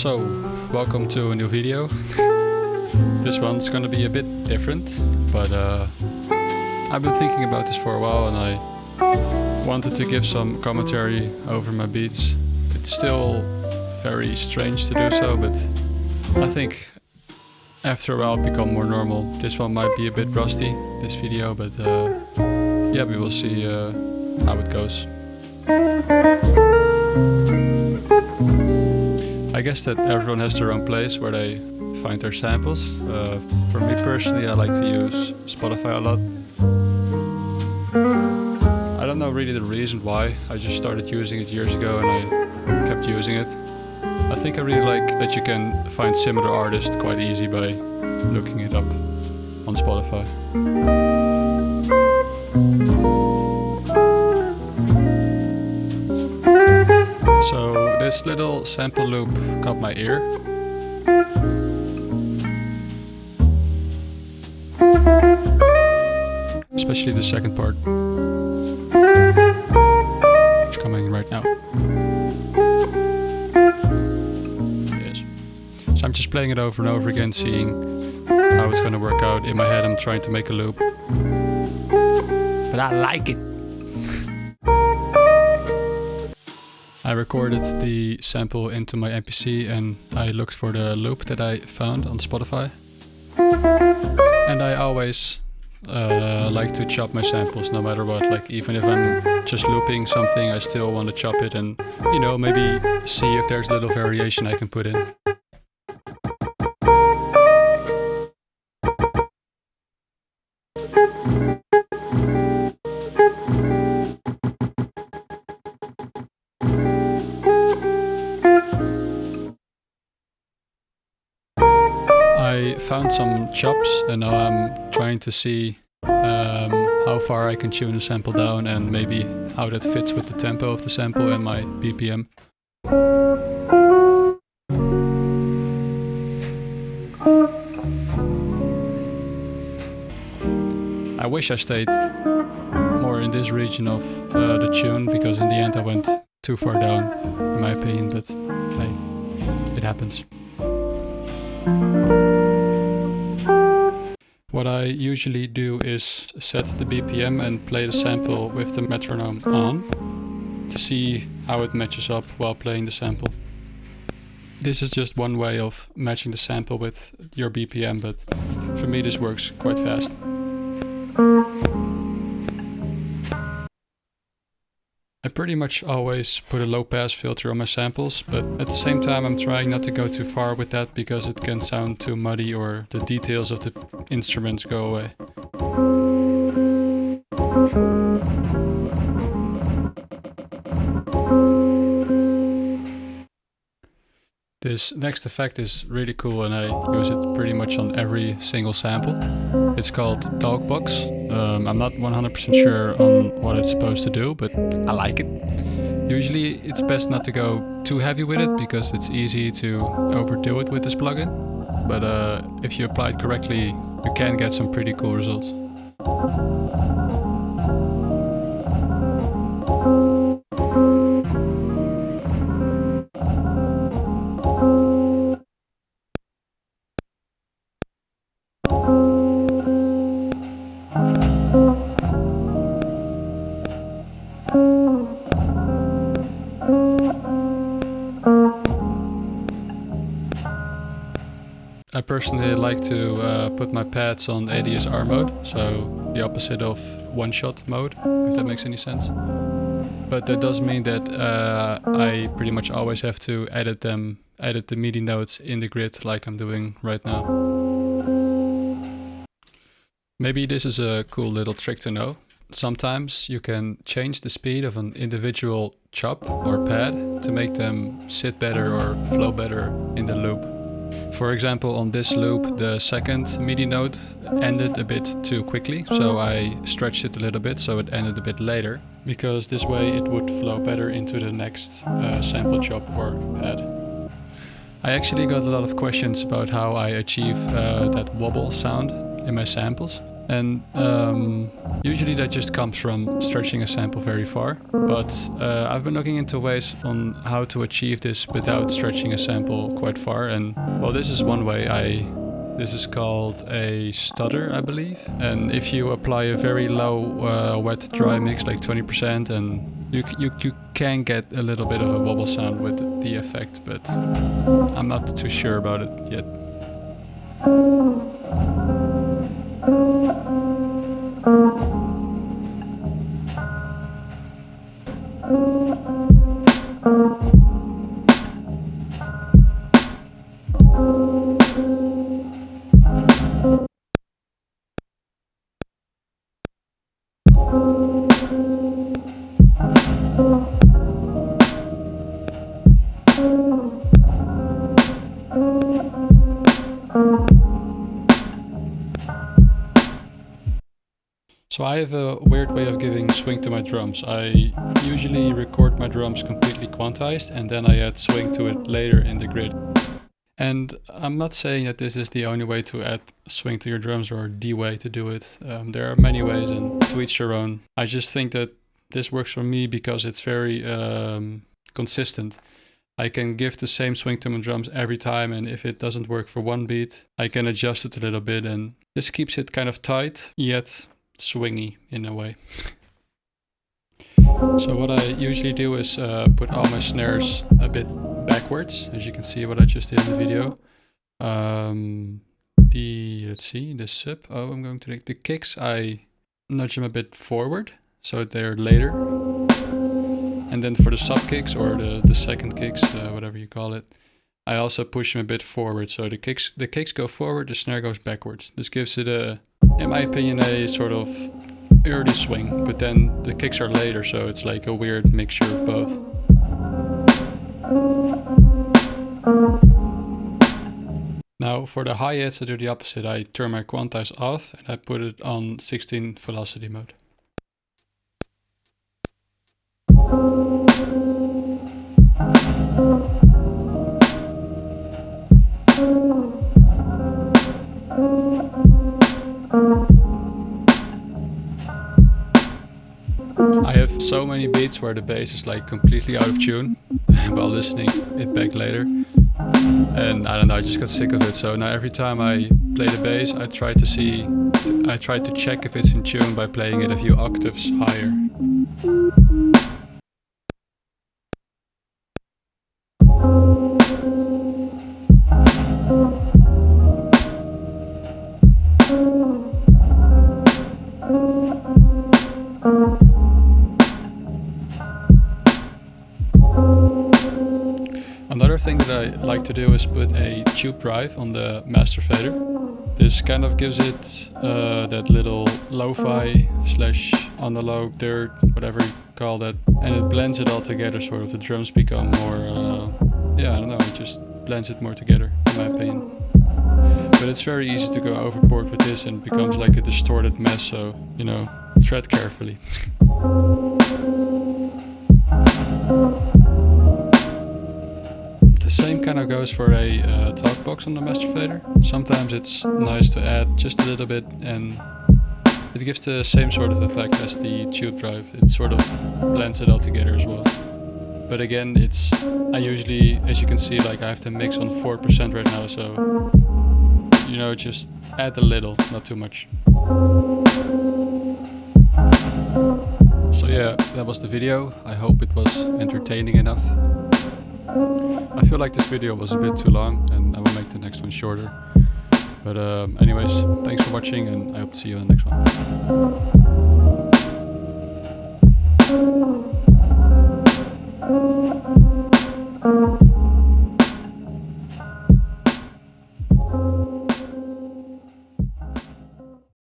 So, welcome to a new video. This one's gonna be a bit different, but I've been thinking about this for a while and I wanted to give some commentary over my beats. It's still very strange to do so, but I think after a while it'll become more normal. This one might be a bit rusty, this video, but yeah, we will see how it goes. I guess that everyone has their own place where they find their samples. For me personally, I like to use Spotify a lot. I don't know really the reason why. I just started using it years ago and I kept using it. I think I really like that you can find similar artists quite easy by looking it up on Spotify. So this little sample loop caught my ear. Especially the second part. It's coming right now. Yes. So I'm just playing it over and over again, seeing how it's gonna work out. In my head I'm trying to make a loop. But I like it. I recorded the sample into my MPC and I looked for the loop that I found on Spotify. And I always like to chop my samples no matter what. Like even if I'm just looping something, I still want to chop it and, you know, maybe see if there's a little variation I can put in. I found some chops and now I'm trying to see how far I can tune the sample down and maybe how that fits with the tempo of the sample and my BPM. I wish I stayed more in this region of the tune, because in the end I went too far down in my opinion, but hey, it happens. What I usually do is set the BPM and play the sample with the metronome on to see how it matches up while playing the sample. This is just one way of matching the sample with your BPM, but for me this works quite fast. I pretty much always put a low pass filter on my samples, but at the same time I'm trying not to go too far with that because it can sound too muddy or the details of the instruments go away. This next effect is really cool and I use it pretty much on every single sample. It's called Talkbox. I'm not 100% sure on what it's supposed to do, but I like it. Usually it's best not to go too heavy with it because it's easy to overdo it with this plugin. But if you apply it correctly, you can get some pretty cool results. I personally like to put my pads on ADSR mode, so the opposite of one-shot mode, if that makes any sense. But that does mean that I pretty much always have to edit the MIDI notes in the grid like I'm doing right now. Maybe this is a cool little trick to know. Sometimes you can change the speed of an individual chop or pad to make them sit better or flow better in the loop. For example, on this loop, the second MIDI note ended a bit too quickly, so I stretched it a little bit so it ended a bit later, because this way it would flow better into the next sample chop or pad. I actually got a lot of questions about how I achieve that wobble sound in my samples, And usually that just comes from stretching a sample very far. But I've been looking into ways on how to achieve this without stretching a sample quite far. And well, this is one way. This is called a stutter, I believe. And if you apply a very low wet dry mix, like 20%, and you can get a little bit of a wobble sound with the effect, but I'm not too sure about it yet. So I have a weird way of giving swing to my drums. I usually record my drums completely quantized and then I add swing to it later in the grid. And I'm not saying that this is the only way to add swing to your drums or the way to do it. There are many ways and to each their own. I just think that this works for me because it's very consistent. I can give the same swing to my drums every time, and if it doesn't work for one beat, I can adjust it a little bit, and this keeps it kind of tight, yet swingy in a way. So what I usually do is put all my snares a bit backwards, as you can see what I just did in the video. Let's see, the sub, I'm going to the kicks, I nudge them a bit forward, so they're later. And then for the sub kicks, or the second kicks, whatever you call it, I also push them a bit forward. So the kicks go forward, the snare goes backwards. This gives it in my opinion, a sort of early swing, but then the kicks are later, so it's like a weird mixture of both. Now for the hi-hats I do the opposite. I turn my quantize off and I put it on 16 velocity mode. I have so many beats where the bass is like completely out of tune while listening it back later. And I don't know, I just got sick of it. So now every time I play the bass, I try to check if it's in tune by playing it a few octaves higher. Another thing that I like to do is put a tube drive on the master fader. This kind of gives it that little lo-fi / analog dirt, whatever you call that, and it blends it all together, sort of. The drums become more, yeah, I don't know, it just blends it more together, in my opinion. But it's very easy to go overboard with this and it becomes like a distorted mess, so, you know, tread carefully. Same kind of goes for a talk box on the master fader. Sometimes it's nice to add just a little bit and it gives the same sort of effect as the tube drive. It sort of blends it all together as well. But again, I usually, as you can see, like I have to mix on 4% right now, so, you know, just add a little, not too much. So yeah, that was the video. I hope it was entertaining enough. I feel like this video was a bit too long and I will make the next one shorter. But anyways, thanks for watching and I hope to see you in the next one.